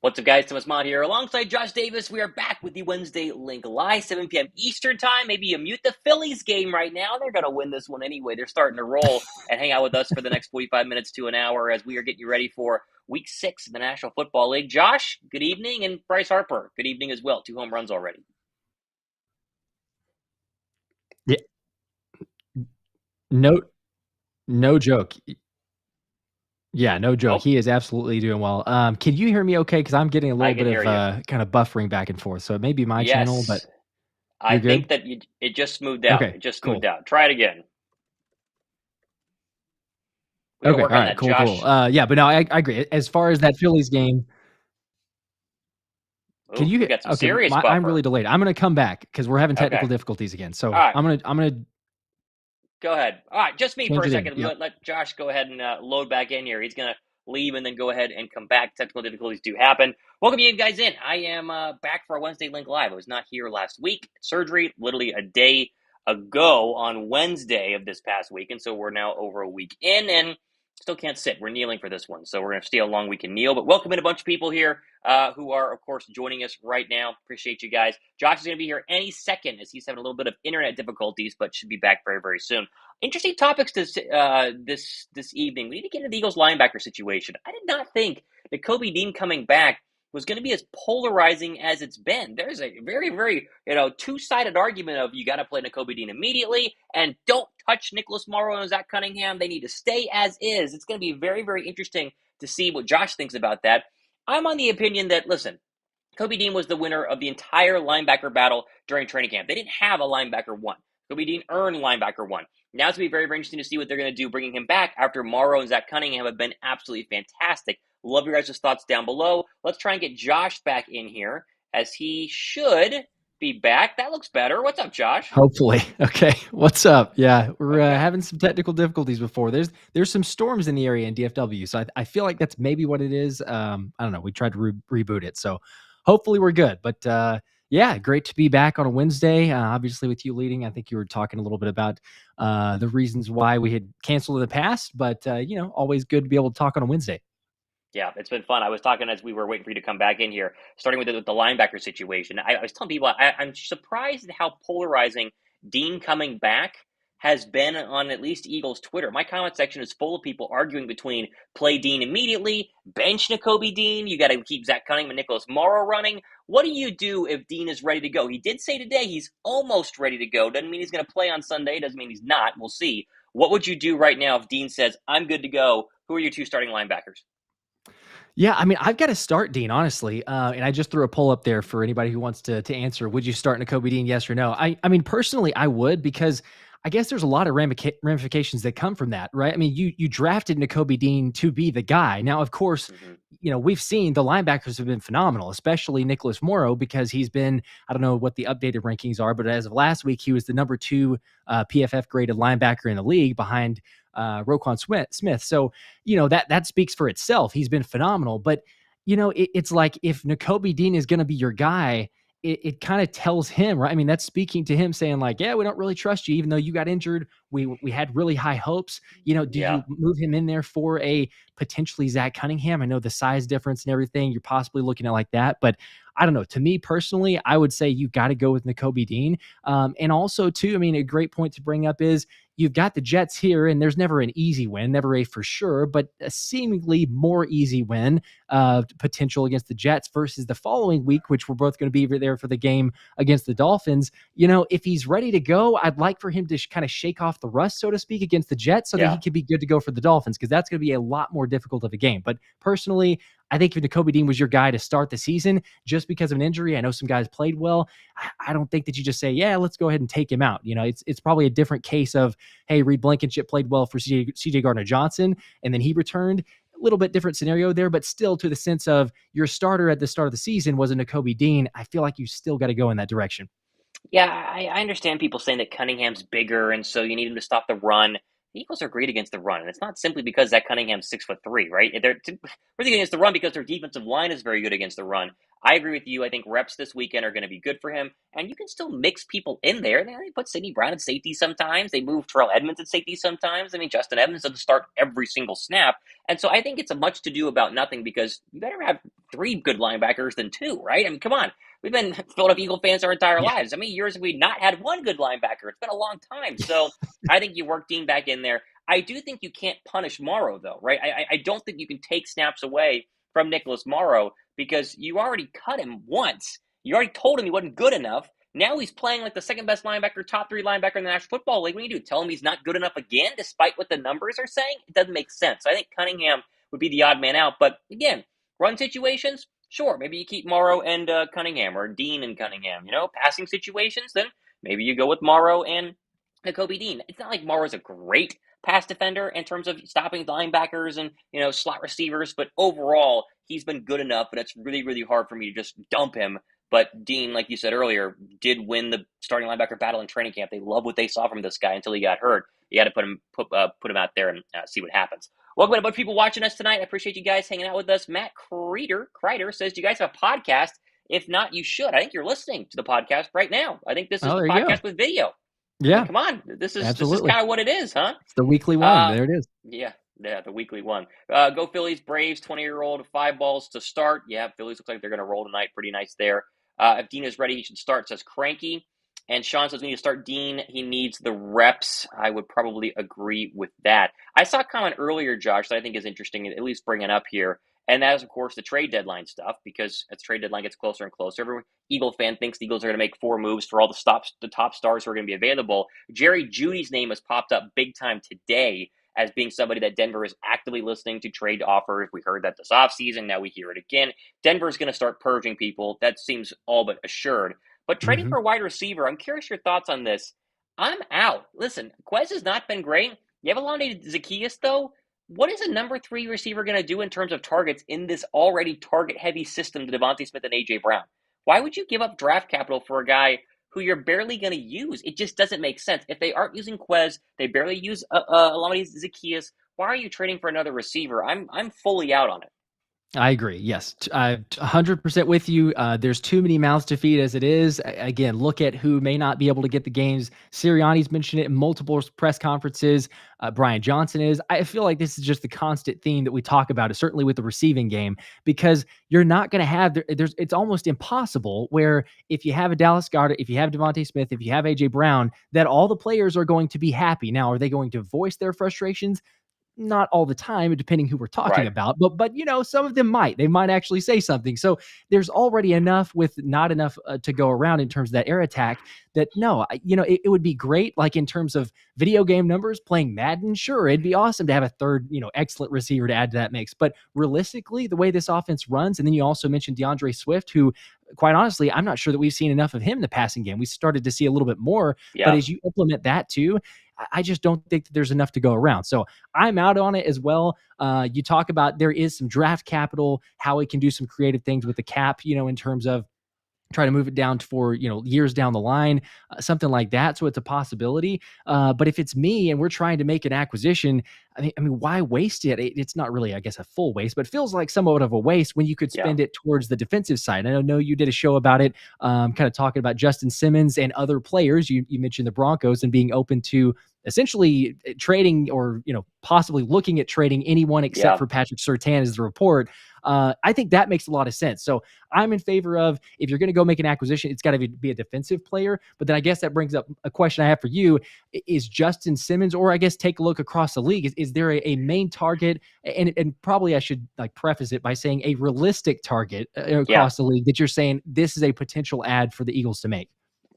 What's up, guys? Thomas Mott here alongside Josh Davis. We are back with the Wednesday Link Live, 7 p.m. Eastern Time. Maybe you mute the Phillies game right now. They're going to win this one anyway. They're starting to roll, and hang out with us for the next 45 minutes to an hour as we are getting you ready for Week 6 of the National Football League. Josh, good evening, and Bryce Harper, good evening as well. 2 home runs already. Yeah, no joke. Yeah, no joke. Nope. He is absolutely doing well. Can you hear me okay? Because I'm getting a I little can bit hear of you. kind of buffering back and forth. So it may be my channel, but Yes. I you're think good? that it just smoothed out. Okay, It just smoothed cool. out. Try it again. We got to Okay, work all on right, that, cool. Josh. Yeah, but no, I agree. As far as that Phillies game, can Ooh, you we get got some okay, serious I'm really buffer. delayed. I'm gonna come back because we're having technical Okay. difficulties again. All So right. I'm gonna Go ahead. All right, just me for change a it in. second. Yep. Let Josh go ahead and load back in here. He's going to leave and then go ahead and come back. Technical difficulties do happen. Welcome you guys in. I am back for our Wednesday Link Live. I was not here last week. Surgery literally a day ago on Wednesday of this past week. And so we're now over a week in and still can't sit. We're kneeling for this one. So we're going to see how long we can kneel. But welcome in a bunch of people here who are, of course, joining us right now. Appreciate you guys. Josh is going to be here any second as he's having a little bit of internet difficulties, but should be back very, very soon. Interesting topics this evening. We need to get into the Eagles linebacker situation. I did not think that Nakobe Dean coming back was going to be as polarizing as it's been. There's a very, very two-sided argument of you got to play Nakobe Dean immediately and don't touch Nicholas Morrow and Zach Cunningham. They need to stay as is. It's going to be very, very interesting to see what Josh thinks about that. I'm on the opinion that, listen, Kobe Dean was the winner of the entire linebacker battle during training camp. They didn't have a linebacker one. Kobe Dean earned linebacker one. Now it's going to be very, very interesting to see what they're going to do bringing him back after Morrow and Zach Cunningham have been absolutely fantastic. Love your guys' thoughts down below. Let's try and get Josh back in here as he should be back. That looks better. What's up, Josh? Hopefully. Okay. What's up? Yeah, we're Okay. having some technical difficulties before. There's some storms in the area in DFW, so I feel like that's maybe what it is. I don't know. We tried to reboot it, so hopefully we're good. But yeah, great to be back on a Wednesday. Obviously, with you leading, I think you were talking a little bit about the reasons why we had canceled in the past. But always good to be able to talk on a Wednesday. Yeah, it's been fun. I was talking as we were waiting for you to come back in here, starting with the linebacker situation. I was telling people I'm surprised at how polarizing Dean coming back has been on at least Eagles Twitter. My comment section is full of people arguing between play Dean immediately, bench Nakobe Dean, you got to keep Zach Cunningham and Nicholas Morrow running. What do you do if Dean is ready to go? He did say today he's almost ready to go. Doesn't mean he's going to play on Sunday. Doesn't mean he's not. We'll see. What would you do right now if Dean says, I'm good to go? Who are your two starting linebackers? Yeah, I mean, I've got to start Dean, honestly. And I just threw a poll up there for anybody who wants to answer. Would you start Nakobe Dean, yes or no? I mean, personally, I would, because I guess there's a lot of ramifications that come from that, right? I mean, you drafted Nakobe Dean to be the guy. Now, of course, Mm-hmm. we've seen the linebackers have been phenomenal, especially Nicholas Morrow, because he's been, I don't know what the updated rankings are, but as of last week, he was the number 2 PFF graded linebacker in the league behind Roquan Smith. So, that speaks for itself. He's been phenomenal. But, it's like if Nakobe Dean is going to be your guy, it kind of tells him, right? I mean, that's speaking to him saying like, yeah, we don't really trust you, even though you got injured. We had really high hopes. Do Yeah. you move him in there for a potentially Zach Cunningham? I know the size difference and everything. You're possibly looking at like that, but I don't know. To me personally, I would say you got to go with Nakobe Dean. And also, too, I mean, a great point to bring up is you've got the Jets here, and there's never an easy win, never a for sure, but a seemingly more easy win potential against the Jets versus the following week, which we're both going to be there for the game against the Dolphins. If he's ready to go, I'd like for him to kind of shake off the rust, so to speak, against the Jets so that he Yeah. could be good to go for the Dolphins, because that's going to be a lot more difficult of a game. But personally, I think if Nakobe Dean was your guy to start the season just because of an injury, I know some guys played well. I don't think that you just say, yeah, let's go ahead and take him out. It's probably a different case of, hey, Reed Blankenship played well for CJ Gardner-Johnson, and then he returned. A little bit different scenario there, but still to the sense of your starter at the start of the season was a Nakobe Dean. I feel like you still got to go in that direction. Yeah, I understand people saying that Cunningham's bigger, and so you need him to stop the run. the Eagles are great against the run, and it's not simply because Zach Cunningham's 6'3", right? They're really good against the run because their defensive line is very good against the run. I agree with you. I think reps this weekend are going to be good for him, and you can still mix people in there. They put Sidney Brown at safety sometimes. They move Terrell Edmonds at safety sometimes. I mean, Justin Evans doesn't start every single snap, and so I think it's a much to do about nothing because you better have 3 good linebackers than 2, right? I mean, come on. We've been Philadelphia Eagle fans our entire Yeah. lives. How many years have we not had 1 good linebacker? It's been a long time. So I think you work Dean back in there. I do think you can't punish Morrow, though, right? I don't think you can take snaps away from Nicholas Morrow because you already cut him once. You already told him he wasn't good enough. Now he's playing like the second best linebacker, top 3 linebacker in the National Football League. What do you do? Tell him he's not good enough again, despite what the numbers are saying? It doesn't make sense. So I think Cunningham would be the odd man out. But again, run situations, sure. Maybe you keep Morrow and Cunningham, or Dean and Cunningham. Passing situations, then maybe you go with Morrow and Nakobe Dean. It's not like Morrow's a great pass defender in terms of stopping linebackers and slot receivers, but overall he's been good enough, and it's really, really hard for me to just dump him. But Dean, like you said earlier, did win the starting linebacker battle in training camp. They love what they saw from this guy until he got hurt. You got to put him out there and see what happens. Welcome to a bunch of people watching us tonight. I appreciate you guys hanging out with us. Matt Kreider says, do you guys have a podcast? If not, you should. I think you're listening to the podcast right now. I think this is Oh, the there you go. podcast with video. Yeah, Come on, this is absolutely. kind of what it is, huh? It's the weekly one. There it is. Yeah, the weekly one. Go Phillies, Braves, 20-year-old, 5 balls to start. Yeah, Phillies looks like they're going to roll tonight. Pretty nice there. If Dean is ready, he should start, says Cranky. And Sean says we need to start Dean. He needs the reps. I would probably agree with that. I saw a comment earlier, Josh, that I think is interesting, at least bringing up here. And that is, of course, the trade deadline stuff, because as trade deadline gets closer and closer, every Eagle fan thinks the Eagles are going to make 4 moves for all the top stars who are going to be available. Jerry Jeudy's name has popped up big time today as being somebody that Denver is actively listening to trade offers. We heard that this offseason. Now we hear it again. Denver is going to start purging people. That seems all but assured. But trading for a wide receiver, I'm curious your thoughts on this. I'm out. Listen, Quez has not been great. You have Alonde Zaccheaus, though. What is a number 3 receiver going to do in terms of targets in this already target-heavy system to Devontae Smith and A.J. Brown? Why would you give up draft capital for a guy who you're barely going to use? It just doesn't make sense. If they aren't using Quez, they barely use Alonde Zaccheaus. Why are you trading for another receiver? I'm fully out on it. I agree. Yes, I'm 100% with you. There's too many mouths to feed as it is. Again, look at who may not be able to get the games. Sirianni's mentioned it in multiple press conferences. Brian Johnson is. I feel like this is just the constant theme that we talk about, certainly with the receiving game, because you're not going to have. It's almost impossible where if you have a Dallas Goedert, if you have Devontae Smith, if you have AJ Brown, that all the players are going to be happy. Now, are they going to voice their frustrations? Not all the time, depending who we're talking about, but some of them might. They might actually say something. So there's already enough with not enough to go around in terms of that air attack. That it would be great, like in terms of video game numbers, playing Madden. Sure, it'd be awesome to have a third, excellent receiver to add to that mix. But realistically, the way this offense runs, and then you also mentioned DeAndre Swift, who, quite honestly, I'm not sure that we've seen enough of him in the passing game. We started to see a little bit more, but as you implement that too, I just don't think that there's enough to go around. So I'm out on it as well. You talk about there is some draft capital, how we can do some creative things with the cap, in terms of try to move it down for, years down the line, something like that. So it's a possibility. But if it's me and we're trying to make an acquisition, I mean, why waste it? It's not really, I guess, a full waste, but it feels like somewhat of a waste when you could spend it towards the defensive side. I know you did a show about it, kind of talking about Justin Simmons and other players. You mentioned the Broncos and being open to essentially trading or, possibly looking at trading anyone except for Patrick Surtain as the report. I think that makes a lot of sense. So I'm in favor of, if you're going to go make an acquisition, it's got to be a defensive player. But then I guess that brings up a question I have for you. Is Justin Simmons, or I guess take a look across the league, is there a main target? And probably I should preface it by saying a realistic target across the league that you're saying this is a potential ad for the Eagles to make.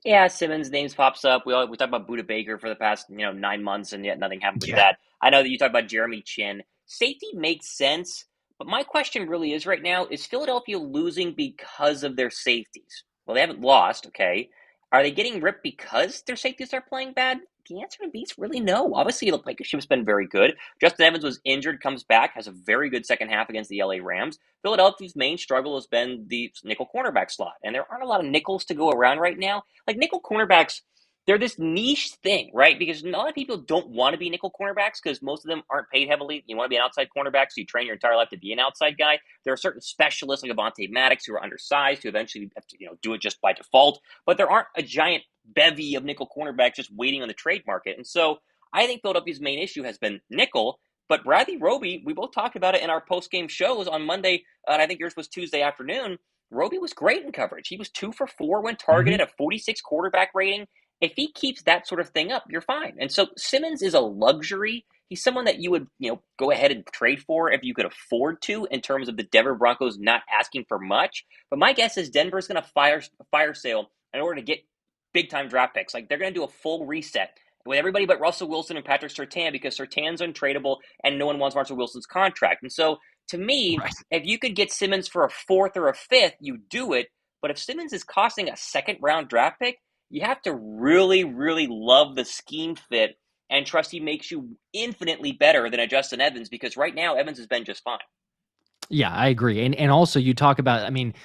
Yeah, Simmons' names pops up. We talked about Budda Baker for the past 9 months, and yet nothing happened with that. I know that you talked about Jeremy Chin. Safety makes sense, but my question really is right now, is Philadelphia losing because of their safeties? Well, they haven't lost, okay. Are they getting ripped because their safeties are playing bad? The answer to me is really no. Obviously, the Blankenship's been very good. Justin Evans was injured, comes back, has a very good second half against the LA Rams. Philadelphia's main struggle has been the nickel cornerback slot, and there aren't a lot of nickels to go around right now. Nickel cornerbacks they're this niche thing, right? Because a lot of people don't want to be nickel cornerbacks because most of them aren't paid heavily. You want to be an outside cornerback, so you train your entire life to be an outside guy. There are certain specialists like Avonte Maddox who are undersized who eventually have to, do it just by default. But there aren't a giant bevy of nickel cornerbacks just waiting on the trade market. And so I think Philadelphia's main issue has been nickel. But Bradley Roby, we both talked about it in our post-game shows on Monday, and I think yours was Tuesday afternoon. Roby was great in coverage. He was 2 for 4 when targeted, a 46 quarterback rating. If he keeps that sort of thing up, you're fine. And so Simmons is a luxury. He's someone that you would, go ahead and trade for if you could afford to in terms of the Denver Broncos not asking for much. But my guess is Denver's going to fire sale in order to get big-time draft picks. Like, they're going to do a full reset with everybody but Russell Wilson and Patrick Surtain because Surtain's untradeable and no one wants Russell Wilson's contract. And so, to me, Right. if you could get Simmons for a 4th or a 5th, you do it. But if Simmons is costing a second-round draft pick, you have to really, really love the scheme fit and trust he makes you infinitely better than a Justin Evans because right now Evans has been just fine. Yeah, I agree. And also you talk about, I mean,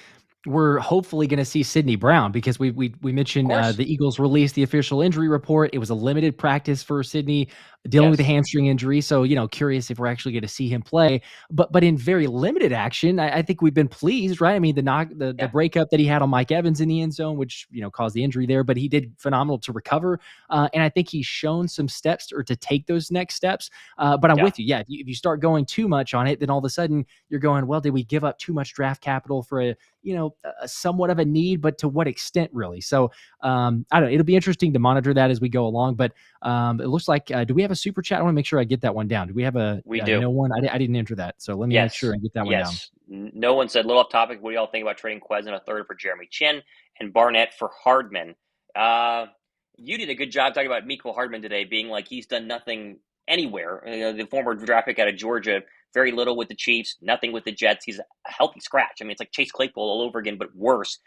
we're hopefully going to see Sidney Brown because we mentioned the Eagles released the official injury report. It was a limited practice for Sidney dealing with a hamstring injury. So, curious if we're actually going to see him play. But in very limited action, I think we've been pleased, right? I mean, the breakup that he had on Mike Evans in the end zone, which, caused the injury there, but he did phenomenal to recover. And I think he's shown some steps to take those next steps. But I'm with you. Yeah, if you start going too much on it, then all of a sudden you're going, well, did we give up too much draft capital for a somewhat of a need, but to what extent really? So I don't know. It'll be interesting to monitor that as we go along, but it looks like, do we have a super chat? I want to make sure I get that one down. Do we have we do. No one? I didn't enter that. So let me make sure I get that one down. No one said, little off topic, what do y'all think about trading Quez in a 3rd for Jeremy Chin and Barnett for Hardman? You did a good job talking about Mecole Hardman today, being like he's done nothing anywhere. The former draft pick out of Georgia, very little with the Chiefs, nothing with the Jets. He's a healthy scratch. I mean, it's like Chase Claypool all over again, but worse.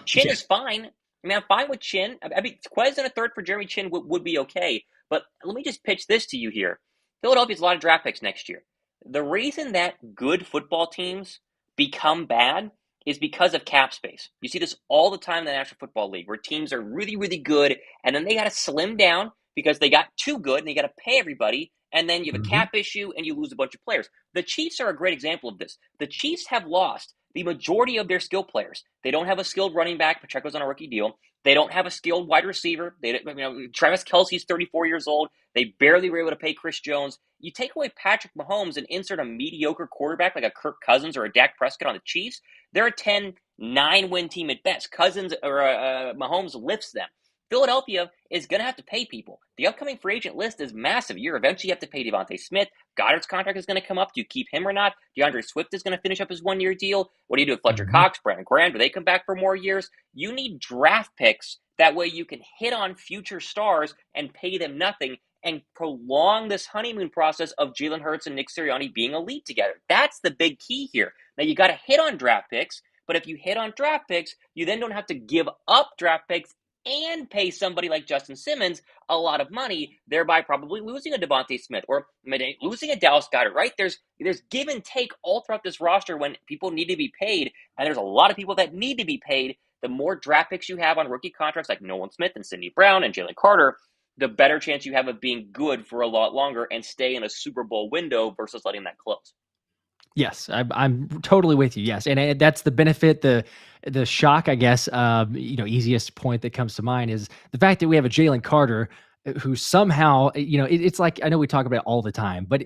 Chin is fine. I mean, I'm fine with Chin. I mean, Quez in a 3rd for Jeremy Chin would be okay. But let me just pitch this to you here. Philadelphia's a lot of draft picks next year. The reason that good football teams become bad is because of cap space. You see this all the time in the National Football League where teams are really, really good, and then they got to slim down because they got too good, and they got to pay everybody, and then you have a cap issue, and you lose a bunch of players. The Chiefs are a great example of this. The Chiefs have lost the majority of their skill players. They don't have a skilled running back. Pacheco's on a rookie deal. They don't have a skilled wide receiver. Travis Kelce's 34 years old. They barely were able to pay Chris Jones. You take away Patrick Mahomes and insert a mediocre quarterback like a Kirk Cousins or a Dak Prescott on the Chiefs, they're a 10-9 win team at best. Cousins or Mahomes lifts them. Philadelphia is going to have to pay people. The upcoming free agent list is massive. You eventually have to pay Devontae Smith. Goddard's contract is going to come up. Do you keep him or not? DeAndre Swift is going to finish up his 1-year deal. What do you do with Fletcher Cox, Brandon Graham? Do they come back for more years? You need draft picks. That way you can hit on future stars and pay them nothing and prolong this honeymoon process of Jalen Hurts and Nick Sirianni being elite together. That's the big key here. Now, you got to hit on draft picks, but if you hit on draft picks, you then don't have to give up draft picks and pay somebody like Justin Simmons a lot of money, thereby probably losing a Devontae Smith or losing a Dallas Goedert, right? There's give and take all throughout this roster when people need to be paid, and there's a lot of people that need to be paid. The more draft picks you have on rookie contracts like Nolan Smith and Sidney Brown and Jaylen Carter, the better chance you have of being good for a lot longer and stay in a Super Bowl window versus letting that close. Yes, I'm totally with you. Yes, and that's the benefit. The shock, I guess, easiest point that comes to mind is the fact that we have a Jaylen Carter who somehow, it's like, I know we talk about it all the time, but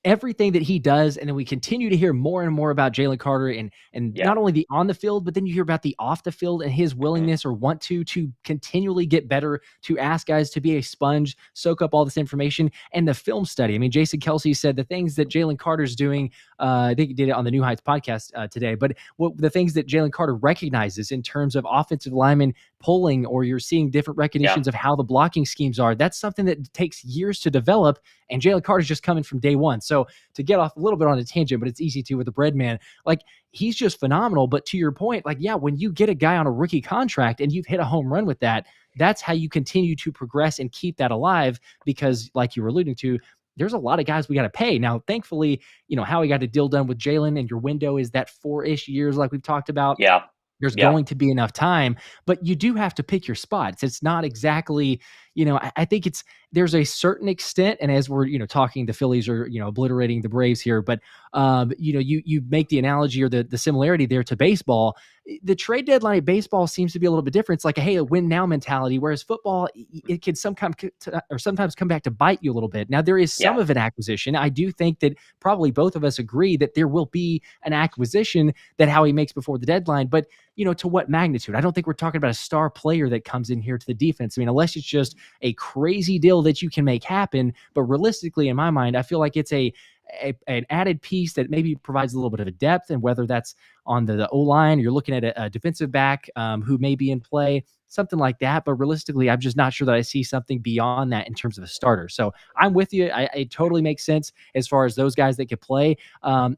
everything that he does, and then we continue to hear more and more about Jaylen Carter and not only the on the field, but then you hear about the off the field and his willingness or want to continually get better, to ask guys to be a sponge, soak up all this information, and the film study. I mean, Jason Kelce said the things that Jaylen Carter's doing, I think he did it on the New Heights podcast today, but the things that Jaylen Carter recognizes in terms of offensive lineman pulling, or you're seeing different recognitions of how the blocking schemes are, that's something that takes years to develop, and Jaylen Carter's just coming from day one. So to get off a little bit on a tangent, but it's easy to with the bread man, like, he's just phenomenal. But to your point, like, yeah, when you get a guy on a rookie contract and you've hit a home run with that, that's how you continue to progress and keep that alive, because like you were alluding to, there's a lot of guys we got to pay. Now, thankfully, how we got a deal done with Jalen, and your window is that 4-ish years like we've talked about. Yeah. There's Yeah. going to be enough time, but you do have to pick your spots. It's not exactly, I think there's a certain extent, and as we're, talking, the Phillies are, obliterating the Braves here, but you make the analogy or the similarity there to baseball. The trade deadline at baseball seems to be a little bit different. It's like a hey, a win now mentality, whereas football, it can sometimes come back to bite you a little bit. Now there is some Yeah. of an acquisition. I do think that probably both of us agree that there will be an acquisition that Howie makes before the deadline, but to what magnitude? I don't think we're talking about a star player that comes in here to the defense. I mean, unless it's just a crazy deal that you can make happen. But realistically, in my mind, I feel like it's an added piece that maybe provides a little bit of a depth, and whether that's on the O-line, you're looking at a defensive back who may be in play, something like that. But realistically, I'm just not sure that I see something beyond that in terms of a starter. So I'm with you. It totally makes sense as far as those guys that could play,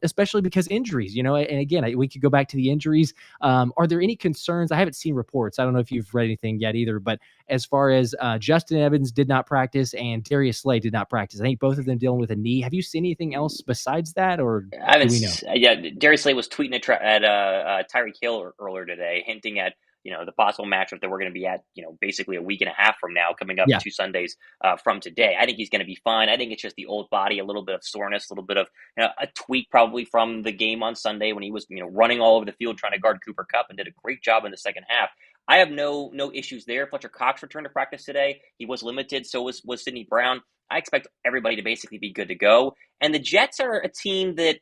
especially because injuries, and again, we could go back to the injuries. Are there any concerns? I haven't seen reports. I don't know if you've read anything yet either, but as far as Justin Evans did not practice and Darius Slay did not practice, I think both of them dealing with a knee. Have you seen anything else besides that, or I haven't. do we know? Yeah, Darius Slay was tweeting at Tyreek Hill earlier today, hinting at the possible matchup that we're going to be at basically a week and a half from now, coming up Yeah. 2 Sundays from today. I think he's going to be fine. I think it's just the old body, a little bit of soreness, a little bit of a tweak probably from the game on Sunday when he was running all over the field trying to guard Cooper Kupp and did a great job in the second half. I have no issues there. Fletcher Cox returned to practice today. He was limited, so was Sidney Brown. I expect everybody to basically be good to go. And the Jets are a team that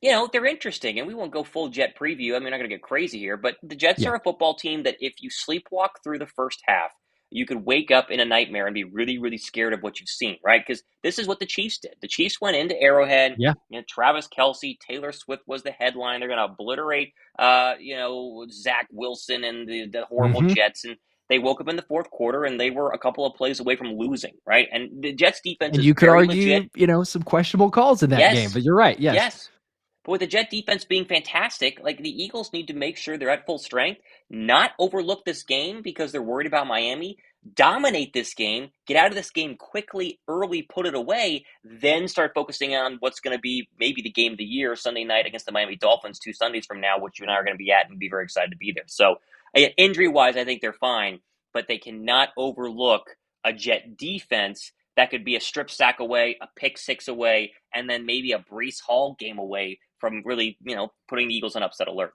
they're interesting, and we won't go full Jet preview. I mean, we're not going to get crazy here, but the Jets Yeah. are a football team that if you sleepwalk through the first half, you could wake up in a nightmare and be really, really scared of what you've seen, right? Because this is what the Chiefs did. The Chiefs went into Arrowhead. Yeah. Travis Kelce, Taylor Swift was the headline. They're going to obliterate, Zack Wilson and the horrible Hmm. Jets, and they woke up in the fourth quarter and they were a couple of plays away from losing, right? And the Jets defense And is you could very legit. argue, some questionable calls in that game, Yes, but you're right. Yes. yes. But with the Jet defense being fantastic, like the Eagles need to make sure they're at full strength, not overlook this game because they're worried about Miami, dominate this game, get out of this game quickly, early, put it away, then start focusing on what's going to be maybe the game of the year, Sunday night against the Miami Dolphins 2 Sundays from now, which you and I are going to be at and be very excited to be there. So injury-wise, I think they're fine, but they cannot overlook a Jet defense that could be a strip sack away, a pick six away, and then maybe a Breece Hall game away from really, putting the Eagles on upset alert.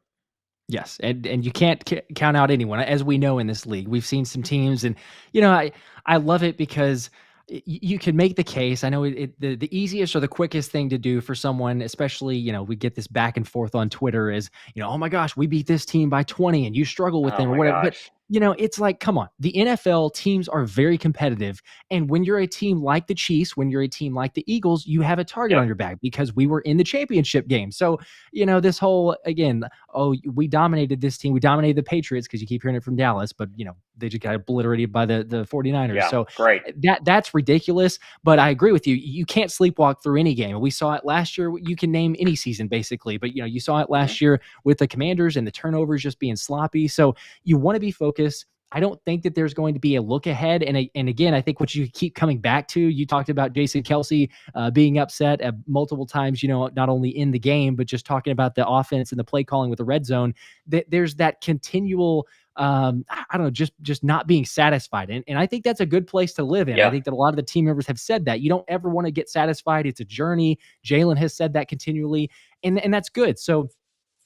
Yes, and you can't count out anyone, as we know in this league. We've seen some teams, and I love it because you can make the case. I know the easiest or the quickest thing to do for someone, especially we get this back and forth on Twitter, is oh my gosh, we beat this team by 20, and you struggle with Oh them or my whatever. But gosh. it's like, come on, the NFL teams are very competitive, and when you're a team like the Chiefs, when you're a team like the Eagles, you have a target on Yep. your back because we were in the championship game. So this whole, again, oh, we dominated this team. We dominated the Patriots, because you keep hearing it from Dallas, but they just got obliterated by the 49ers. Yeah. So Great. that's ridiculous. But I agree with you. You can't sleepwalk through any game. We saw it last year. You can name any season basically, but you saw it last year with the Commanders and the turnovers just being sloppy. So you want to be focused. I don't think that there's going to be a look ahead. And again, I think what you keep coming back to, you talked about Jason Kelce being upset multiple times, not only in the game, but just talking about the offense and the play calling with the red zone. There's that continual, I don't know, just not being satisfied. And I think that's a good place to live in. I Yeah. think that a lot of the team members have said that. You don't ever want to get satisfied. It's a journey. Jalen has said that continually, and that's good. So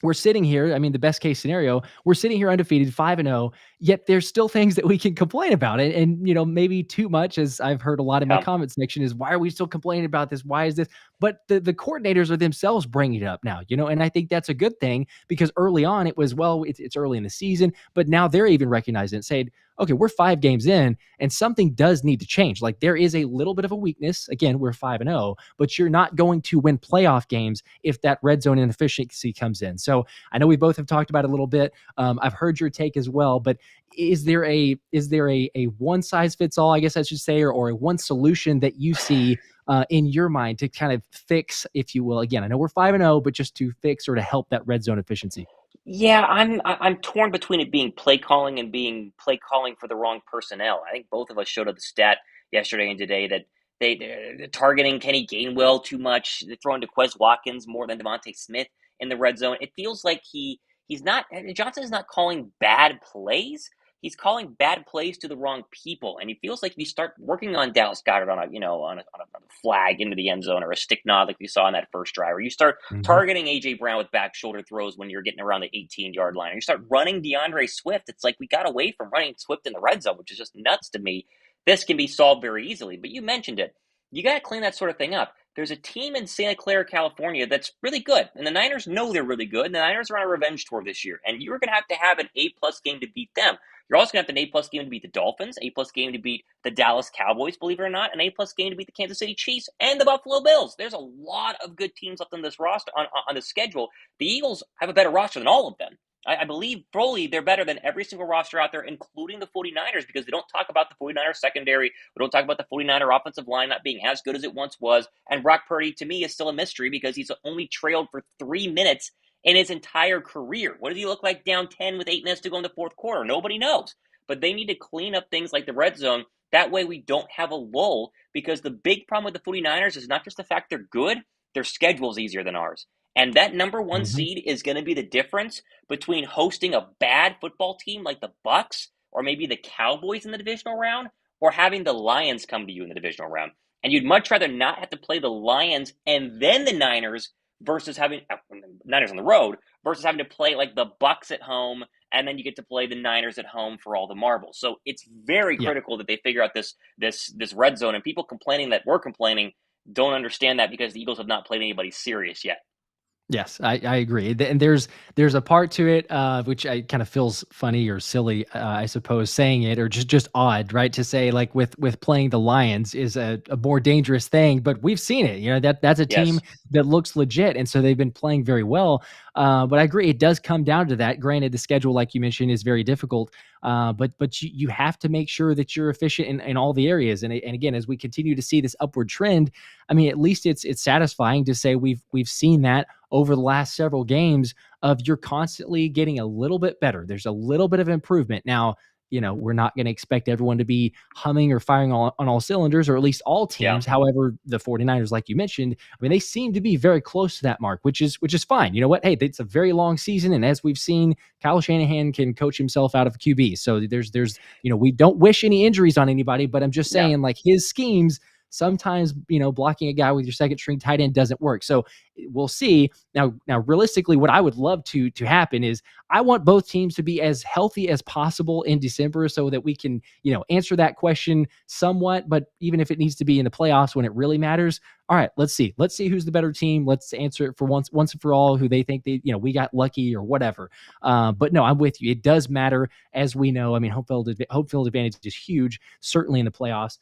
we're sitting here. I mean, the best case scenario, we're sitting here undefeated, 5-0. Yet there's still things that we can complain about, and maybe too much, as I've heard a lot in my Yeah. comment section, is why are we still complaining about this? Why is this? But the coordinators are themselves bringing it up now, and I think that's a good thing, because early on it was, well, it's early in the season, but now they're even recognizing it, saying, okay, we're 5 games in, and something does need to change. Like, there is a little bit of a weakness. Again, we're 5-0, but you're not going to win playoff games if that red zone inefficiency comes in. So I know we both have talked about it a little bit. I've heard your take as well, but is there a one size fits all, I guess I should say, or a one solution that you see in your mind to kind of fix, if you will? Again, I know we're 5-0, but just to fix or to help that red zone efficiency. Yeah, I'm torn between it being play calling and being play calling for the wrong personnel. I think both of us showed up the stat yesterday and today that they're targeting Kenny Gainwell too much. They're throwing to Quez Watkins more than Devontae Smith in the red zone. It feels like Johnson is not calling bad plays. He's calling bad plays to the wrong people, and he feels like if you start working on Dallas Goedert on a flag into the end zone or a stick nod like we saw in that first drive, or you start Mhm. targeting AJ Brown with back shoulder throws when you're getting around the 18-yard line, or you start running DeAndre Swift. It's like we got away from running Swift in the red zone, which is just nuts to me. This can be solved very easily, but you mentioned it. You got to clean that sort of thing up. There's a team in Santa Clara, California that's really good, and the Niners know they're really good, and the Niners are on a revenge tour this year, and you're going to have an A-plus game to beat them. You're also going to have an A-plus game to beat the Dolphins, A-plus game to beat the Dallas Cowboys, believe it or not, an A-plus game to beat the Kansas City Chiefs, and the Buffalo Bills. There's a lot of good teams left on this roster, on the schedule. The Eagles have a better roster than all of them. I believe fully they're better than every single roster out there, including the 49ers, because they don't talk about the 49ers secondary. We don't talk about the 49er offensive line not being as good as it once was. And Brock Purdy, to me, is still a mystery because he's only trailed for 3 minutes in his entire career. What does he look like down 10 with 8 minutes to go in the fourth quarter? Nobody knows. But they need to clean up things like the red zone. That way we don't have a lull, because the big problem with the 49ers is not just the fact they're good, their schedule's easier than ours. And that number one Mhm. seed is going to be the difference between hosting a bad football team like the Bucks or maybe the Cowboys in the divisional round, or having the Lions come to you in the divisional round. And you'd much rather not have to play the Lions and then the Niners versus having Niners on the road versus having to play like the Bucks at home, and then you get to play the Niners at home for all the marbles. So it's very Yeah. critical that they figure out this red zone. And people complaining that we're complaining don't understand that, because the Eagles have not played anybody serious yet. Yes, I agree. And there's a part to it which I kind of feels funny or silly, I suppose, saying it, or just odd, right? To say like with playing the Lions is a more dangerous thing, but we've seen it. You know that's a team Yes. that looks legit, and so they've been playing very well. But I agree, it does come down to that. Granted, the schedule, like you mentioned, is very difficult. But you have to make sure that you're efficient in all the areas. And again, as we continue to see this upward trend, I mean, at least it's satisfying to say we've seen that over the last several games of you're constantly getting a little bit better. There's a little bit of improvement. Now, we're not going to expect everyone to be humming or firing on all cylinders, or at least all Yeah. teams. However, the 49ers, like you mentioned, I mean, they seem to be very close to that mark, which is fine. You know what? Hey, it's a very long season. And as we've seen, Kyle Shanahan can coach himself out of QB. So there's we don't wish any injuries on anybody, but I'm just Yeah. saying, like, his schemes sometimes, blocking a guy with your second string tight end doesn't work. So we'll see. Now, realistically, what I would love to happen is I want both teams to be as healthy as possible in December, so that we can, answer that question somewhat. But even if it needs to be in the playoffs when it really matters, all right, let's see who's the better team. Let's answer it for once and for all, who they think we got lucky or whatever. But no, I'm with you. It does matter, as we know. I mean, home field advantage is huge, certainly in the playoffs.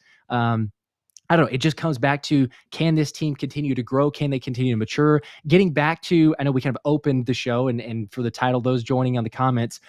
I don't know. It just comes back to, can this team continue to grow? Can they continue to mature? Getting back to, I know we kind of opened the show, and for the title, those joining on the comments,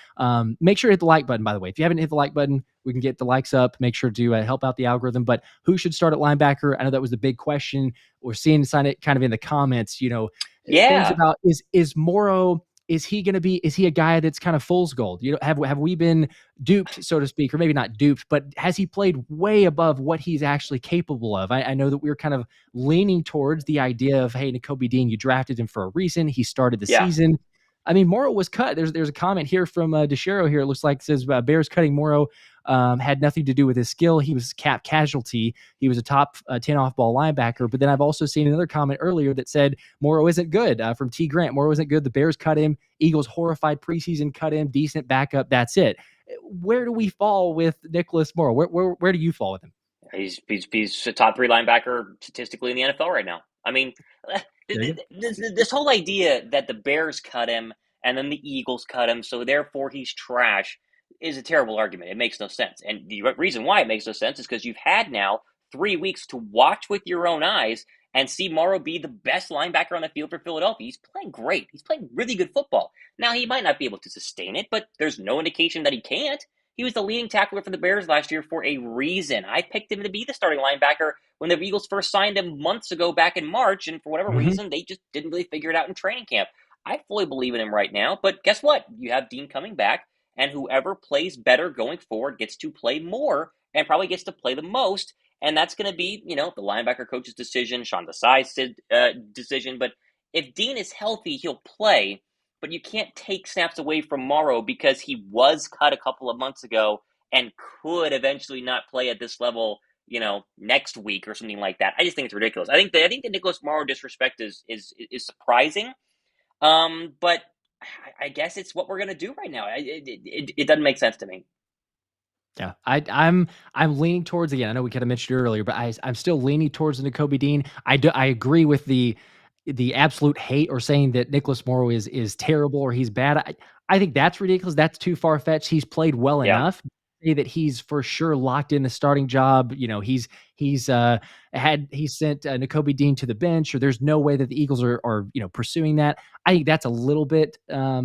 make sure to hit the like button, by the way. If you haven't hit the like button, we can get the likes up. Make sure to help out the algorithm. But who should start at linebacker? I know that was the big question. We're seeing it kind of in the comments, things Yeah. about, is Morrow, is he a guy that's kind of fool's gold? Have we been duped, so to speak, or maybe not duped, but has he played way above what he's actually capable of? I know that we were kind of leaning towards the idea of, hey, Nakobe Dean, you drafted him for a reason. He started the Yeah. season. I mean, Morrow was cut. There's a comment here from DeShero here. It looks like it says Bears cutting Morrow had nothing to do with his skill. He was cap casualty. He was a top 10 off-ball linebacker. But then I've also seen another comment earlier that said Morrow isn't good, from T. Grant. Morrow isn't good. The Bears cut him. Eagles horrified preseason, cut him. Decent backup. That's it. Where do we fall with Nicholas Morrow? Where do you fall with him? He's a top 3 linebacker statistically in the NFL right now. I mean, There you go. this whole idea that the Bears cut him and then the Eagles cut him, so therefore he's trash, is a terrible argument. It makes no sense. And the reason why it makes no sense is because you've had now 3 weeks to watch with your own eyes and see Morrow be the best linebacker on the field for Philadelphia. He's playing great. He's playing really good football. Now, he might not be able to sustain it, but there's no indication that he can't. He was the leading tackler for the Bears last year for a reason. I picked him to be the starting linebacker when the Eagles first signed him months ago back in March, and for whatever Mhm. reason, they just didn't really figure it out in training camp. I fully believe in him right now, but guess what? You have Dean coming back, and whoever plays better going forward gets to play more and probably gets to play the most, and that's going to be, the linebacker coach's decision, Sean Desai's decision, but if Dean is healthy, he'll play. but you can't take snaps away from Morrow because he was cut a couple of months ago and could eventually not play at this level, next week or something like that. I just think it's ridiculous. I think the Nicholas Morrow disrespect is surprising. But I guess it's what we're gonna do right now. It doesn't make sense to me. Yeah, I'm leaning towards, again, I know we kind of mentioned it earlier, but I'm still leaning towards the Nakobe Dean. I agree with the absolute hate or saying that Nicholas Morrow is terrible or he's bad. I think that's ridiculous. That's too far fetched. He's played well Yeah. enough to say that he's for sure locked in the starting job. He's sent Nakobe Dean to the bench, or there's no way that the Eagles are pursuing that. I think that's a little bit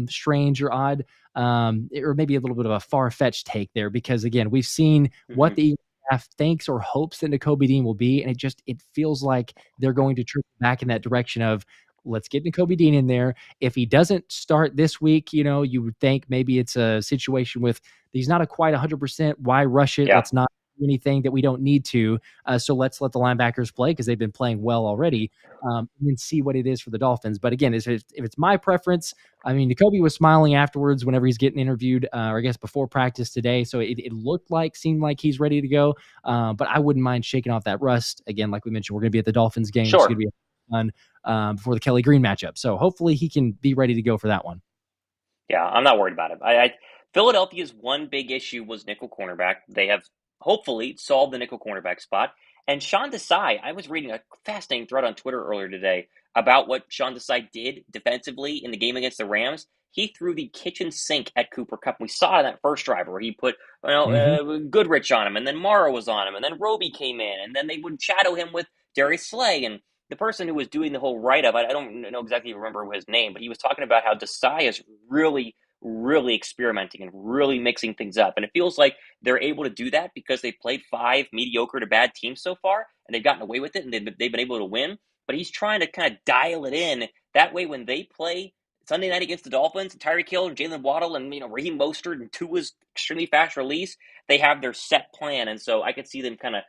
strange or odd. Or maybe a little bit of a far-fetched take there, because again, we've seen what the Eagles staff thinks or hopes that Nakobe Dean will be, and it feels like they're going to trickle back in that direction of, let's get Nakobe Dean in there. If he doesn't start this week, you would think maybe it's a situation with he's not quite 100%. Why rush it? Yeah. Let's not do anything that we don't need to. So let's let the linebackers play because they've been playing well already, and then see what it is for the Dolphins. But again, if it's my preference, I mean, Nakobe was smiling afterwards whenever he's getting interviewed, or I guess before practice today. So it seemed like he's ready to go. But I wouldn't mind shaking off that rust. Again, like we mentioned, we're going to be at the Dolphins game. Sure. It's going to be fun before the Kelly Green matchup. So hopefully he can be ready to go for that one. Yeah, I'm not worried about it. Philadelphia's one big issue was nickel cornerback. They have hopefully solved the nickel cornerback spot. And Sean Desai, I was reading a fascinating thread on Twitter earlier today about what Sean Desai did defensively in the game against the Rams. He threw the kitchen sink at Cooper Kupp. We saw it in that first drive where he put Goodrich on him, and then Morrow was on him, and then Roby came in, and then they would shadow him with Darius Slay. And the person who was doing the whole write-up, I don't know exactly remember his name, but he was talking about how Desai is really, really experimenting and really mixing things up. And it feels like they're able to do that because they played 5 mediocre to bad teams so far, and they've gotten away with it, and they've been able to win. But he's trying to kind of dial it in. That way, when they play Sunday night against the Dolphins, Tyreek Hill and Jalen Waddle and Raheem Mostert and Tua's extremely fast release, they have their set plan. And so I could see them kind of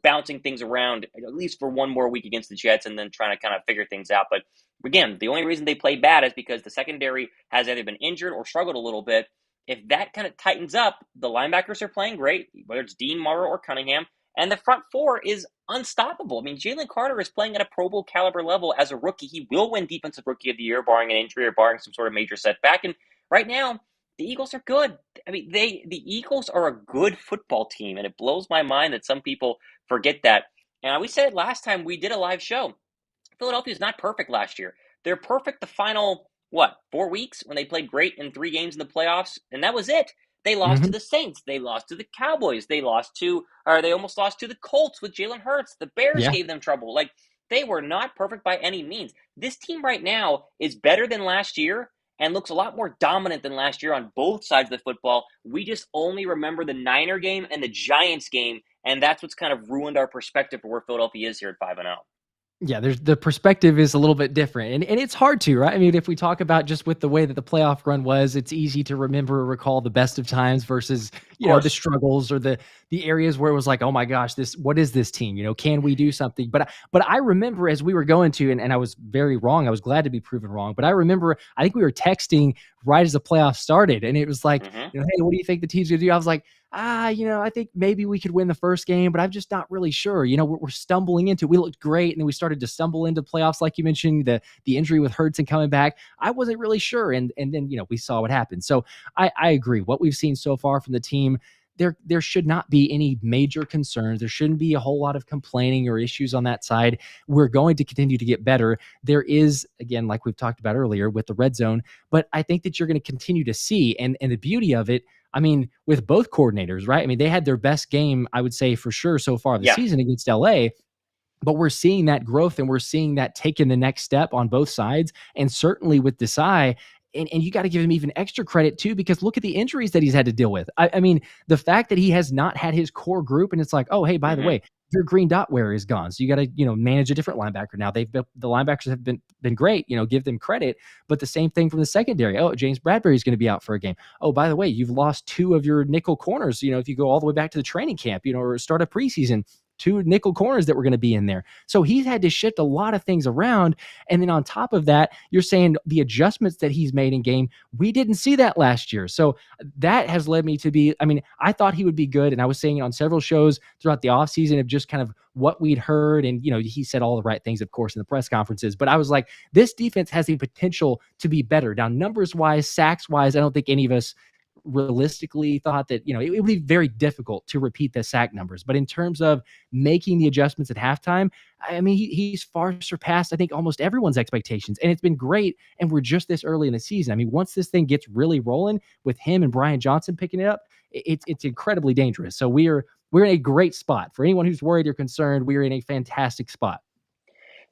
bouncing things around at least for one more week against the Jets and then trying to kind of figure things out. But again, the only reason they play bad is because the secondary has either been injured or struggled a little bit. If that kind of tightens up, the linebackers are playing great, whether it's Dean, Morrow, or Cunningham, and the front four is unstoppable. I mean, Jaylen Carter is playing at a Pro Bowl caliber level as a rookie. He will win Defensive Rookie of the Year, barring an injury or barring some sort of major setback. And right now, the Eagles are good. I mean, the Eagles are a good football team, and it blows my mind that some people forget that. And we said last time we did a live show, Philadelphia is not perfect last year. They're perfect the final, 4 weeks when they played great in 3 games in the playoffs, and that was it. They lost to the Saints. They lost to the Cowboys. They almost lost to the Colts with Jalen Hurts. The Bears gave them trouble. Like, they were not perfect by any means. This team right now is better than last year and looks a lot more dominant than last year on both sides of the football. We just only remember the Niner game and the Giants game, and that's what's kind of ruined our perspective for where Philadelphia is here at 5-0. Yeah, the perspective is a little bit different. And it's hard to, right? I mean, if we talk about just with the way that the playoff run was, it's easy to remember or recall the best of times versus, the struggles or the areas where it was like, oh my gosh, what is this team? Can we do something? But I remember as we were going to, and I was very wrong. I was glad to be proven wrong. But I remember, I think we were texting right as the playoffs started, and it was like, hey, what do you think the team's gonna do? I was like, I think maybe we could win the first game, but I'm just not really sure. We're stumbling into it. We looked great, and then we started to stumble into playoffs, like you mentioned, the injury with Hurts and coming back. I wasn't really sure, and then we saw what happened. So I agree. What we've seen so far from the team, there should not be any major concerns. There shouldn't be a whole lot of complaining or issues on that side. We're going to continue to get better. There is, again, like we've talked about earlier with the red zone, but I think that you're going to continue to see, and the beauty of it, I mean, with both coordinators, right? I mean, they had their best game, I would say, for sure so far this season against LA. But we're seeing that growth, and we're seeing that taking the next step on both sides. And certainly with Desai, and you got to give him even extra credit too, because look at the injuries that he's had to deal with. I mean, the fact that he has not had his core group, and it's like, oh, hey, by the way, your green dot wearer is gone. So you got to, manage a different linebacker now. The linebackers have been great, give them credit. But the same thing from the secondary. Oh, James Bradbury is going to be out for a game. Oh, by the way, you've lost 2 of your nickel corners, if you go all the way back to the training camp, or start of preseason. two nickel corners that were going to be in there. So he's had to shift a lot of things around. And then on top of that, you're saying the adjustments that he's made in game, we didn't see that last year. So that has led me to be, I mean, I thought he would be good. And I was saying it on several shows throughout the offseason of just kind of what we'd heard. And, he said all the right things, of course, in the press conferences. But I was like, this defense has the potential to be better. Now, numbers wise, sacks wise, I don't think any of us realistically thought that, it would be very difficult to repeat the sack numbers. But in terms of making the adjustments at halftime, I mean, he's far surpassed, I think, almost everyone's expectations. And it's been great. And we're just this early in the season. I mean, once this thing gets really rolling with him and Brian Johnson picking it up, it's incredibly dangerous. So we're in a great spot. For anyone who's worried or concerned, we're in a fantastic spot.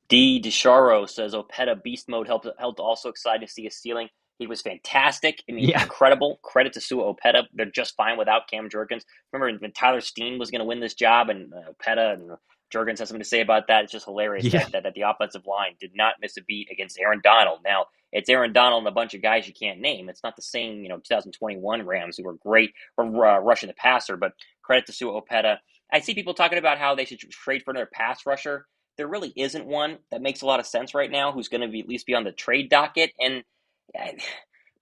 D. DeSharo says Opeta beast mode helped also excited to see his ceiling. He was fantastic. I mean, incredible. Credit to Sua Opeta. They're just fine without Cam Jurgens. Remember when Tyler Steen was going to win this job, and Opeta and Jurgens has something to say about that. It's just hilarious that the offensive line did not miss a beat against Aaron Donald. Now, it's Aaron Donald and a bunch of guys you can't name. It's not the same, 2021 Rams who were great for rushing the passer, but credit to Sua Opeta. I see people talking about how they should trade for another pass rusher. There really isn't one that makes a lot of sense right now who's going to at least be on the trade docket. And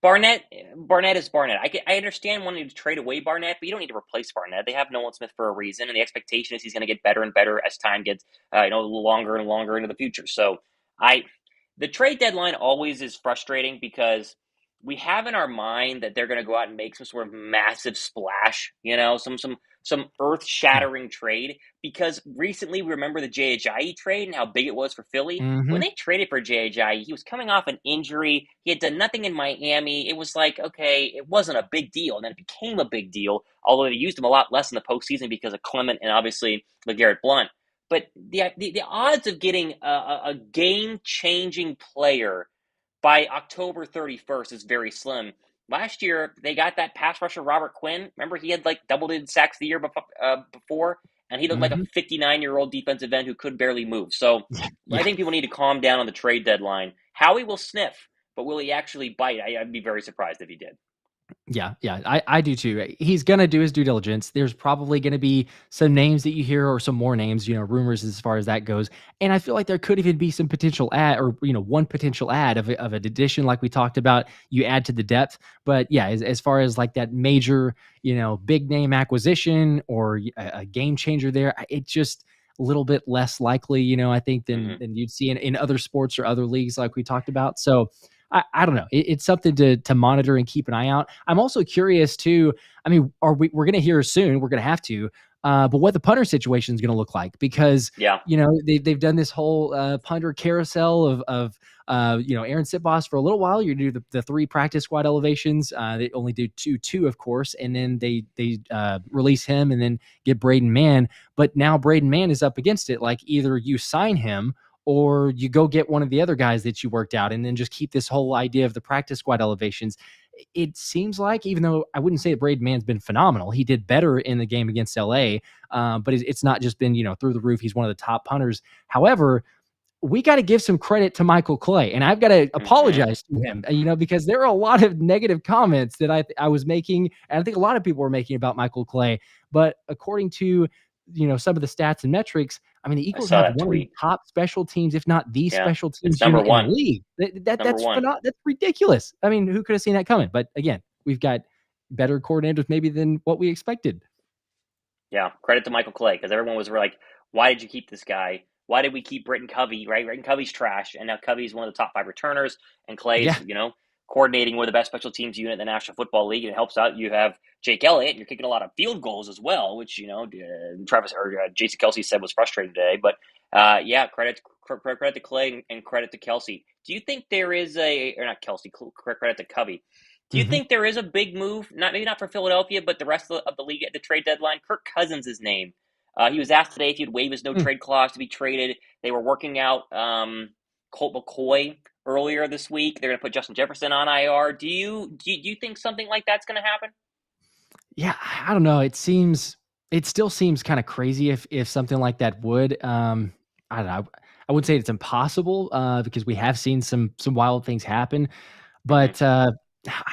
Barnett is Barnett. I understand wanting to trade away Barnett, but you don't need to replace Barnett. They have Nolan Smith for a reason, and the expectation is he's going to get better and better as time gets longer and longer into the future. So the trade deadline always is frustrating because we have in our mind that they're going to go out and make some sort of massive splash, some earth-shattering trade, because recently we remember the Ajayi trade and how big it was for Philly. Mm-hmm. When they traded for Ajayi, he was coming off an injury. He had done nothing in Miami. It was like, okay, it wasn't a big deal. And then it became a big deal, although they used him a lot less in the postseason because of Clement and obviously LeGarrette Blount. But the odds of getting a game-changing player by October 31st is very slim. Last year, they got that pass rusher, Robert Quinn. Remember, he had like double-digit sacks the year before, and he looked like a 59-year-old defensive end who could barely move. So I think people need to calm down on the trade deadline. Howie will sniff, but will he actually bite? I'd be very surprised if he did. Yeah, I do too. He's going to do his due diligence. There's probably going to be some names that you hear or some more names, rumors as far as that goes. And I feel like there could even be some potential ad or, one potential ad of an addition like we talked about, you add to the depth. But yeah, as far as like that major, big name acquisition or a game changer there, it's just a little bit less likely, I think than you'd see in other sports or other leagues like we talked about. So I don't know. It's something to monitor and keep an eye out. I'm also curious too. I mean, we're going to hear soon. We're going to have to. But what the punter situation is going to look like, because they've done this whole punter carousel of Aaron Sitbos for a little while. You do the 3 practice squad elevations. They only do two, of course, and then they release him and then get Braden Mann. But now Braden Mann is up against it. Like either you sign him or you go get one of the other guys that you worked out and then just keep this whole idea of the practice squad elevations. It seems like, even though I wouldn't say that Braden Mann's been phenomenal, he did better in the game against LA, but it's not just been, through the roof. He's one of the top punters. However, we got to give some credit to Michael Clay, and I've got to apologize to him, because there are a lot of negative comments that I was making, and I think a lot of people were making about Michael Clay. But according to some of the stats and metrics, I mean, the Eagles have one of the top special teams, if not the special teams unit in the league. That's ridiculous. I mean, who could have seen that coming? But again, we've got better coordinators maybe than what we expected. Yeah, credit to Michael Clay, because everyone was like, why did you keep this guy? Why did we keep Britton Covey, right? Britton Covey's trash, and now Covey's one of the top 5 returners, and Clay's, coordinating with the best special teams unit in the National Football League, and it helps out. You have Jake Elliott, and you're kicking a lot of field goals as well, which, Jason Kelce said was frustrating today. But, credit to Clay and credit to Kelce. Do you think there is credit to Covey. Do you think there is a big move, maybe not for Philadelphia, but the rest of the league at the trade deadline? Kirk Cousins' name. He was asked today if he'd waive his no-trade clause to be traded. They were working out Colt McCoy earlier this week. They're going to put Justin Jefferson on IR. Do you think something like that's going to happen? Yeah, I don't know. It still seems kind of crazy if something like that would. I don't know. I wouldn't say it's impossible because we have seen some wild things happen, but I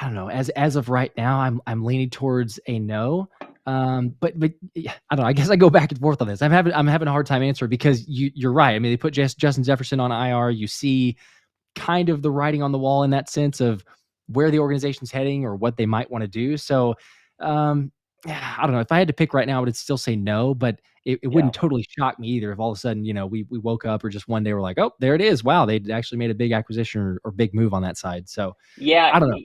don't know. As of right now, I'm leaning towards a no. But I don't know. I guess I go back and forth on this. I'm having a hard time answering because you're right. I mean, they put Justin Jefferson on IR. You see kind of the writing on the wall in that sense of where the organization's heading or what they might want to do. So, I don't know. If I had to pick right now, I would still say no, but it wouldn't totally shock me either if all of a sudden, we woke up or just one day we're like, oh, there it is. Wow, they actually made a big acquisition or big move on that side. So Yeah, I don't know.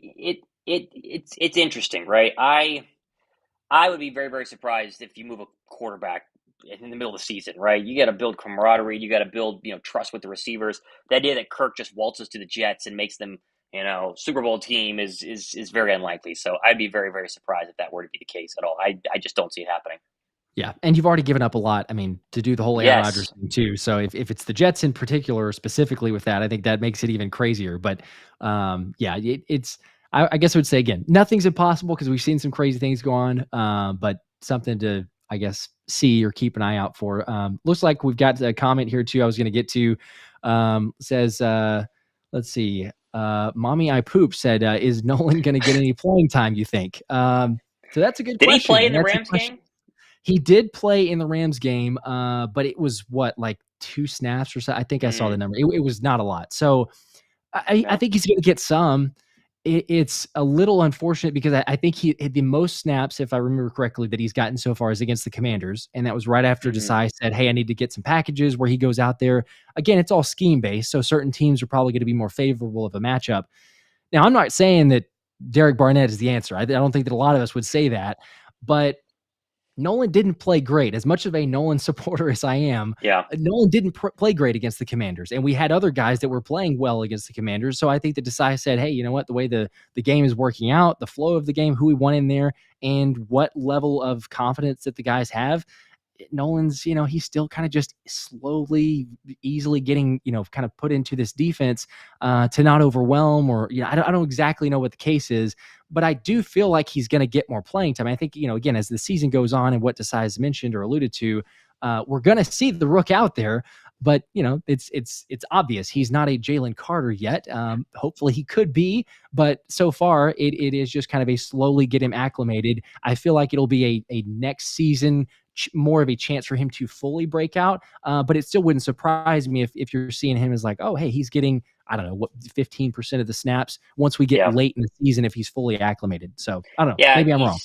it's interesting, right? I would be very, very surprised if you move a quarterback in the middle of the season, right? You got to build camaraderie. You got to build, trust with the receivers. The idea that Kirk just waltzes to the Jets and makes them, Super Bowl team is very unlikely. So I'd be very, very surprised if that were to be the case at all. I just don't see it happening. Yeah, and you've already given up a lot. I mean, to do the whole Aaron Rodgers Yes. thing too. So if it's the Jets in particular, specifically with that, I think that makes it even crazier. But yeah, it's. I guess I would say again, nothing's impossible because we've seen some crazy things go on. But something to, I guess, see or keep an eye out for. Looks like we've got a comment here too. I was going to get to. Says, let's see. Mommy I Poop said, is Nolan going to get any playing time? You think? So that's a good Did question. he play in the That's a Rams question. game? He did play in the Rams game, but it was like 2 snaps or so. I think I saw the number. It was not a lot. So I think he's going to get some. It's a little unfortunate because I think he had the most snaps, if I remember correctly, that he's gotten so far is against the Commanders. And that was right after Desai said, hey, I need to get some packages where he goes out there. Again, it's all scheme based. So certain teams are probably going to be more favorable of a matchup. Now, I'm not saying that Derek Barnett is the answer. I don't think that a lot of us would say that, but Nolan didn't play great. As much of a Nolan supporter as I am, Nolan didn't play great against the Commanders. And we had other guys that were playing well against the Commanders. So I think that Desai said, hey, you know what? The way the game is working out, the flow of the game, who we want in there, and what level of confidence that the guys have, Nolan's, he's still kind of just slowly, easily getting, kind of put into this defense to not overwhelm or, I don't exactly know what the case is, but I do feel like he's going to get more playing time. I think, again, as the season goes on and what Desai has mentioned or alluded to, we're going to see the Rook out there. But it's obvious he's not a Jaylen Carter yet. Hopefully he could be, but so far it is just kind of a slowly get him acclimated. I feel like it'll be a next season more of a chance for him to fully break out. But it still wouldn't surprise me if you're seeing him as like, oh, hey, he's getting, I don't know, what 15% of the snaps once we get late in the season if he's fully acclimated. So I don't know. Yeah, Maybe I'm wrong.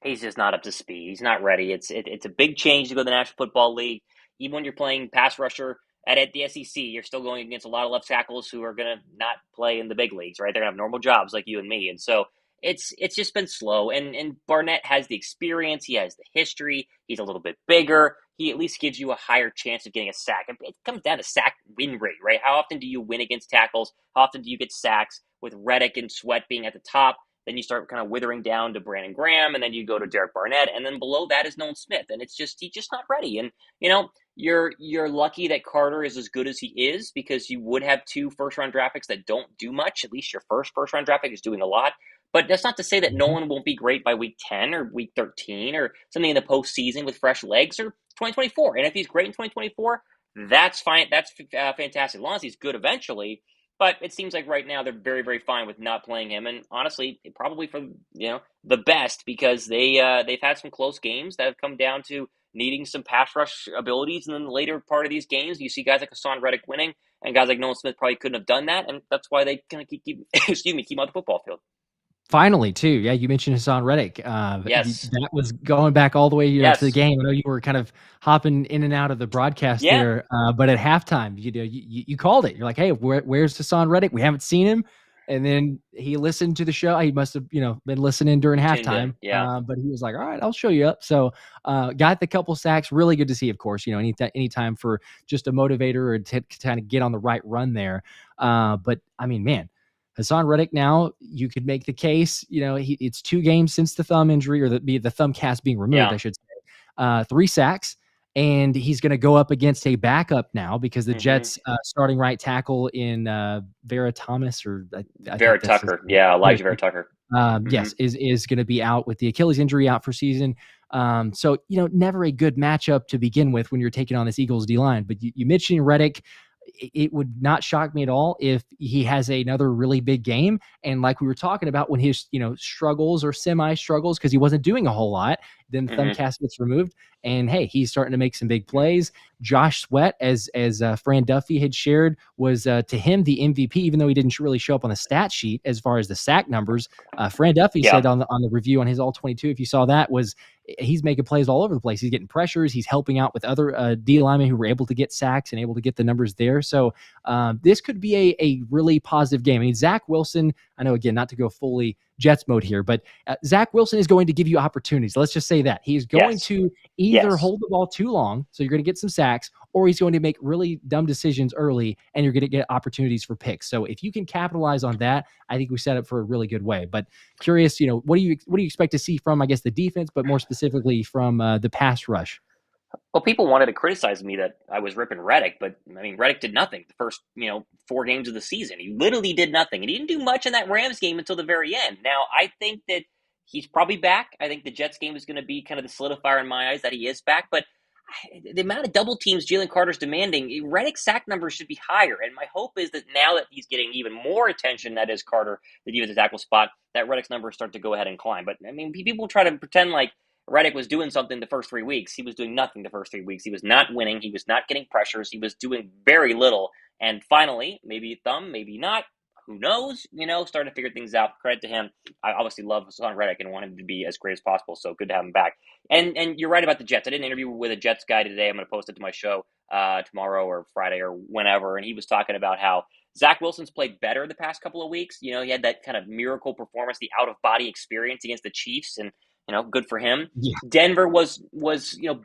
He's just not up to speed. He's not ready. It's a big change to go to the National Football League. Even when you're playing pass rusher at the SEC, you're still going against a lot of left tackles who are going to not play in the big leagues, right? They're going to have normal jobs like you and me. And so it's just been slow. And Barnett has the experience. He has the history. He's a little bit bigger. He at least gives you a higher chance of getting a sack. It comes down to sack win rate, right? How often do you win against tackles? How often do you get sacks with Reddick and Sweat being at the top? Then you start kind of withering down to Brandon Graham, and then you go to Derek Barnett, and then below that is Nolan Smith, and he's just not ready. And you're lucky that Carter is as good as he is because you would have 2 first-round draft picks that don't do much. At least your first-round draft pick is doing a lot. But that's not to say that Nolan won't be great by week 10 or week 13 or something in the postseason with fresh legs or 2024. And if he's great in 2024, that's fine. That's fantastic. As long as he's good eventually. But it seems like right now they're very, very fine with not playing him, and honestly, probably for the best because they've had some close games that have come down to needing some pass rush abilities, and then the later part of these games, you see guys like Hassan Reddick winning, and guys like Nolan Smith probably couldn't have done that, and that's why they kind of keep keep on the football field. Finally, too. Yeah, you mentioned Hassan Reddick. Yes. That was going back all the way to the game. I know you were kind of hopping in and out of the broadcast there, but at halftime, you called it. You're like, hey, where's Hassan Reddick? We haven't seen him. And then he listened to the show. He must have, been listening during halftime. But he was like, all right, I'll show you up. So got the couple sacks. Really good to see, of course, anytime for just a motivator or to kind of get on the right run there. But I mean, man, Hassan Reddick now, you could make the case, it's 2 games since the thumb injury or the thumb cast being removed, I should say. 3 sacks, and he's going to go up against a backup now because the Jets starting right tackle in Vera Thomas or Vera Tucker. Yeah, Elijah Vera Tucker. Yes, is going to be out with the Achilles injury out for season. So, never a good matchup to begin with when you're taking on this Eagles D-line. But you mentioned Reddick. It would not shock me at all if he has another really big game. And like we were talking about when his, struggles or semi struggles, because he wasn't doing a whole lot, then the thumb cast gets removed, and hey, he's starting to make some big plays. Josh Sweat, as Fran Duffy had shared, was to him the MVP, even though he didn't really show up on the stat sheet as far as the sack numbers. Fran Duffy said on the review on his all 22, if you saw that, was he's making plays all over the place. He's getting pressures. He's helping out with other D linemen who were able to get sacks and able to get the numbers there. So this could be a really positive game. I mean, Zack Wilson, I know, again, not to go fully Jets mode here, but Zack Wilson is going to give you opportunities. Let's just say that. He's going to either hold the ball too long, so you're going to get some sacks, or he's going to make really dumb decisions early, and you're going to get opportunities for picks. So if you can capitalize on that, I think we set up for a really good way. But curious, what do you expect to see from, I guess, the defense, but more specifically from the pass rush? Well, people wanted to criticize me that I was ripping Reddick, but I mean, Reddick did nothing the first, 4 games of the season. He literally did nothing, and he didn't do much in that Rams game until the very end. Now, I think that he's probably back. I think the Jets game is going to be kind of the solidifier in my eyes that he is back, but the amount of double teams Jaylen Carter's demanding, Reddick's sack numbers should be higher, and my hope is that now that he's getting even more attention, that is Carter, the defensive tackle spot, that Reddick's numbers start to go ahead and climb. But, I mean, people try to pretend like Reddick was doing something the first 3 weeks. He was doing nothing the first 3 weeks. He was not winning. He was not getting pressures. He was doing very little. And finally, maybe thumb, maybe not. Who knows? Starting to figure things out. Credit to him. I obviously love Hassan Reddick and want him to be as great as possible. So good to have him back. And you're right about the Jets. I did an interview with a Jets guy today. I'm going to post it to my show tomorrow or Friday or whenever. And he was talking about how Zack Wilson's played better the past couple of weeks. He had that kind of miracle performance, the out-of-body experience against the Chiefs, and good for him. Yeah. Denver was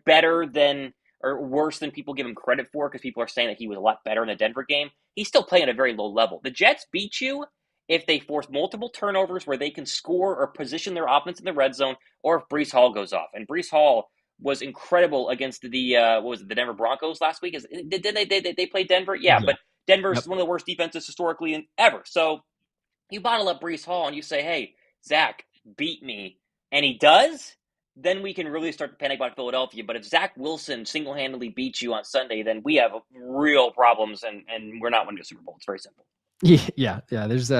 better than or worse than people give him credit for, because people are saying that he was a lot better in the Denver game. He's still playing at a very low level. The Jets beat you if they force multiple turnovers where they can score or position their offense in the red zone, or if Breece Hall goes off. And Breece Hall was incredible against the Denver Broncos last week. Did they play Denver? Yeah, but Denver's one of the worst defenses historically ever. So you bottle up Breece Hall and you say, hey, Zach, beat me. And he does, then we can really start to panic about Philadelphia. But if Zack Wilson single-handedly beats you on Sunday, then we have real problems, and we're not winning a Super Bowl. It's very simple. Yeah. There's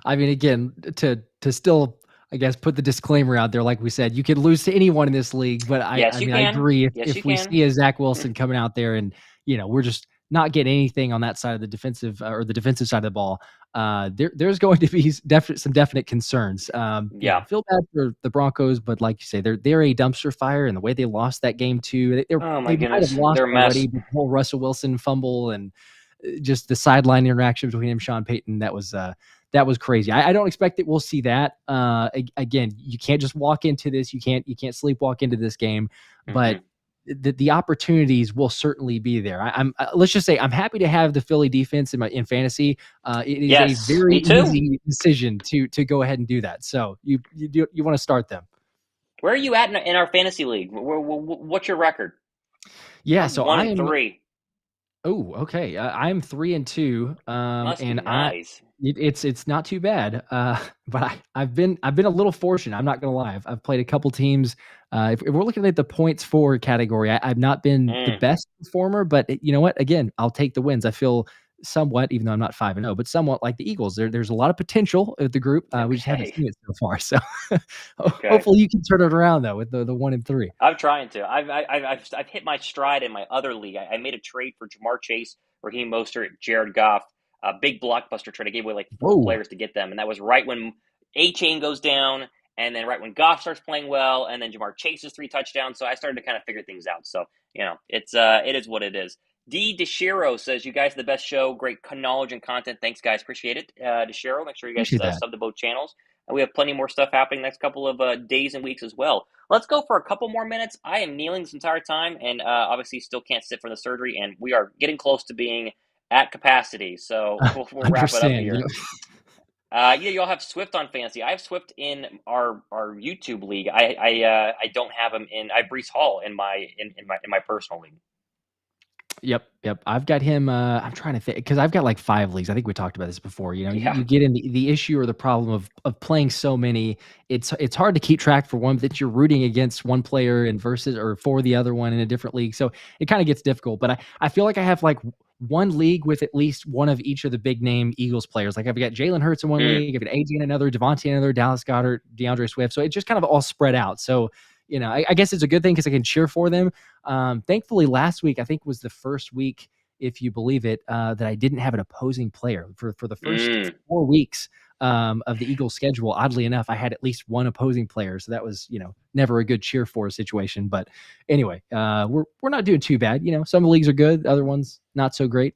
again, to still, I guess, put the disclaimer out there, like we said, you could lose to anyone in this league, but I agree if we see a Zack Wilson coming out there and we're just not getting anything on that side of the defensive side of the ball, there's going to be some definite concerns. I feel bad for the Broncos, but like you say, they're a dumpster fire, and the way they lost that game too, they might have lost already. The whole Russell Wilson fumble and just the sideline interaction between him and Sean Payton, that was crazy. I don't expect that we'll see that. Again, you can't just walk into this. You can't sleepwalk into this game, but the opportunities will certainly be there. Let's just say I'm happy to have the Philly defense in fantasy. It is a very easy decision to go ahead and do that. So you want to start them. Where are you at in our fantasy league? What's your record? Yeah, so I am 1-3. Oh, okay. I'm 3-2. Must and be nice. It's not too bad. But I've been a little fortunate. I'm not gonna lie. I've played a couple teams. If we're looking at the points for category, I've not been the best performer, but you know what? Again, I'll take the wins. I feel somewhat, even though I'm not 5-0, but somewhat like the Eagles. There's a lot of potential at the group. We just haven't seen it so far. So hopefully you can turn it around though with the 1-3. I'm trying to. I've hit my stride in my other league. I made a trade for Jamar Chase, Raheem Mostert, Jared Goff, a big blockbuster trade. I gave away like 4 players to get them, and that was right when A-Chain goes down, and then right when Goff starts playing well, and then Jamar Chase's 3 touchdowns. So I started to kind of figure things out. So it is what it is. D. DeShiro says, you guys are the best show. Great knowledge and content. Thanks, guys. Appreciate it. DeShiro, make sure you guys sub to both channels. And we have plenty more stuff happening next couple of days and weeks as well. Let's go for a couple more minutes. I am kneeling this entire time, and obviously still can't sit from the surgery, and we are getting close to being at capacity. So we'll wrap it up here. Y'all have Swift on fantasy. I have Swift in our YouTube league. I don't have him in. I have Breece Hall in my personal league. Yep. I've got him. I'm trying to think, because I've got like 5 leagues. I think we talked about this before. You get in the issue or the problem of playing so many. It's hard to keep track for one that you're rooting against one player and versus or for the other one in a different league. So it kind of gets difficult. But I feel like I have like one league with at least one of each of the big name Eagles players. Like I've got Jalen Hurts in one league, I've got AJ in another, Devontae in another, Dallas Goedert, DeAndre Swift. So it's just kind of all spread out. So I guess it's a good thing because I can cheer for them. Thankfully, last week I think was the first week, if you believe it, that I didn't have an opposing player for the first 4 weeks of the Eagles schedule. Oddly enough, I had at least one opposing player, so that was never a good cheer for situation. But anyway, we're not doing too bad. Some leagues are good, other ones not so great,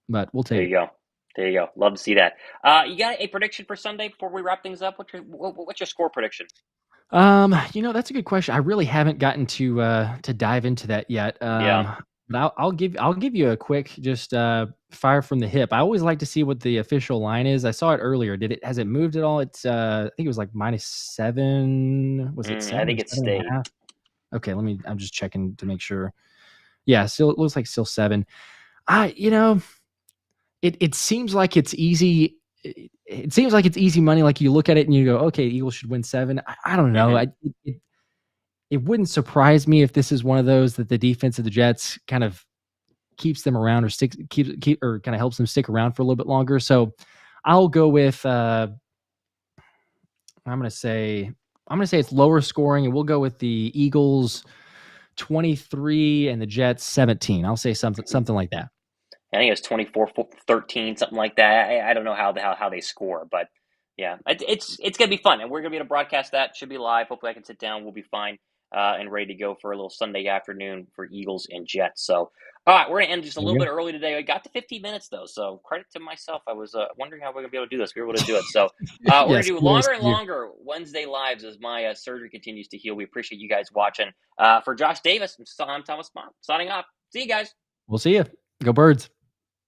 but we'll take it. There you go. Love to see that. You got a prediction for Sunday before we wrap things up? What's your score prediction? That's a good question. I really haven't gotten to dive into that yet. Yeah. But I'll give you a quick just fire from the hip. I always like to see what the official line is. I saw it earlier. Has it moved at all? It's I think it was like -7. Was it 7? I think it's stayed. Okay, I'm just checking to make sure. Yeah, still it looks like still 7. It seems like it's easy. It seems like it's easy money. Like you look at it and you go, okay, Eagles should win 7. I don't know. It wouldn't surprise me if this is one of those that the defense of the Jets kind of keeps them around or or kind of helps them stick around for a little bit longer. So I'll go with I'm gonna say it's lower scoring, and we'll go with the Eagles 23 and the Jets 17. I'll say something like that. I think it was 24-13, something like that. I don't know how they score, but yeah, it's gonna be fun, and we're gonna be able to broadcast that. Should be live. Hopefully, I can sit down. We'll be fine and ready to go for a little Sunday afternoon for Eagles and Jets. So, all right, we're gonna end just a little bit early today. I got to 15 minutes though, so credit to myself. I was wondering how we're gonna be able to do this. We were able to do it. So we're gonna do longer and longer Wednesday lives as my surgery continues to heal. We appreciate you guys watching. For Josh Davis, I'm Thomas Mott signing off. See you guys. We'll see you. Go Birds.